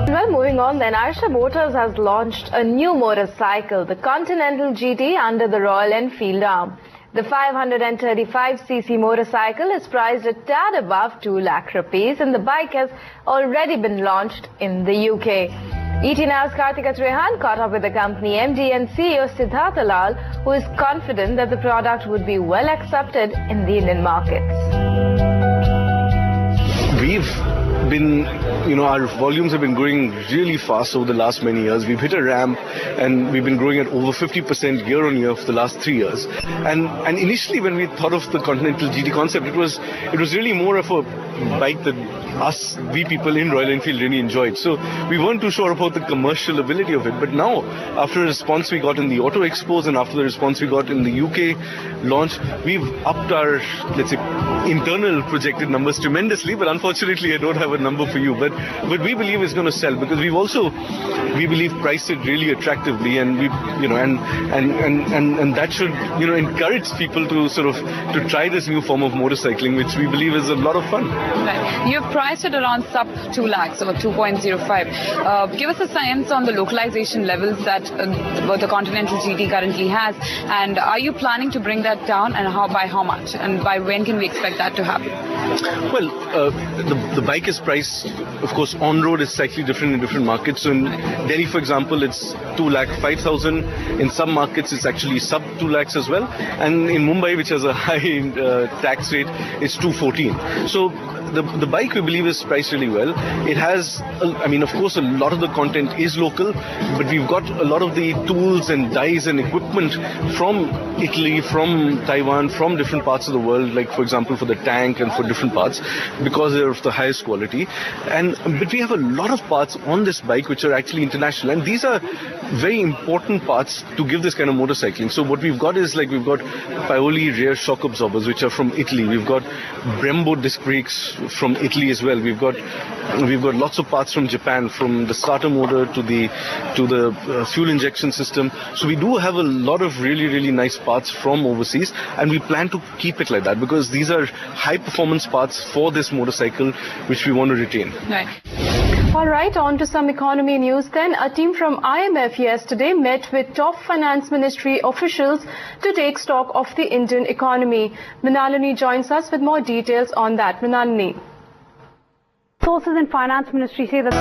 Well, moving on then, Eicher Motors has launched a new motorcycle, the Continental GT, under the Royal Enfield arm. The 535cc motorcycle is priced a tad above 2 lakh rupees and the bike has already been launched in the UK. ET Now's Kartika Trehan caught up with the company MD and CEO Siddhartha Lal, who is confident that the product would be well accepted in the Indian markets. We've been, our volumes have been growing really fast over the last many years. We've hit a ramp and we've been growing at over 50% year on year for the last 3 years. And initially when we thought of the Continental GT concept, it was really more of a bike that we people in Royal Enfield really enjoyed. So we weren't too sure about the commercial ability of it. But now, after a response we got in the Auto Expos and after the response we got in the UK launch, we've upped our, let's say, internal projected numbers tremendously. But unfortunately, I don't have a number for you. But we believe it's going to sell because we believe priced it really attractively, and and that should encourage people to to try this new form of motorcycling, which we believe is a lot of fun. Right. You've priced it around sub 2 lakhs or 2.05. Give us a sense on the localization levels that the Continental GT currently has, and are you planning to bring that down, and by how much, and by when can we expect that to happen? Well, the bike is priced, of course, on road is slightly different in different markets. So in Delhi, for example, it's 2,05,000. In some markets, it's actually sub 2 lakhs as well. And in Mumbai, which has a high tax rate, it's 214. So the bike, we believe, is priced really well. It has, of course, a lot of the content is local, but we've got a lot of the tools and dies and equipment from Italy, from Taiwan, from different parts of the world, like, for example, for the tank and for different parts, because they're of the highest quality. But we have a lot of parts on this bike which are actually international, and these are very important parts to give this kind of motorcycling. So what we've got is, we've got Paoli rear shock absorbers, which are from Italy. We've got Brembo disc brakes from Italy as well. We've got lots of parts from Japan, from the starter motor to the fuel injection system. So we do have a lot of really nice parts from overseas, and we plan to keep it like that because these are high performance parts for this motorcycle which we want to retain. Right. All right, on to some economy news then. A team from IMF yesterday met with top finance ministry officials to take stock of the Indian economy. Mrinalini joins us with more details on that. Mrinalini. Sources in finance ministry say that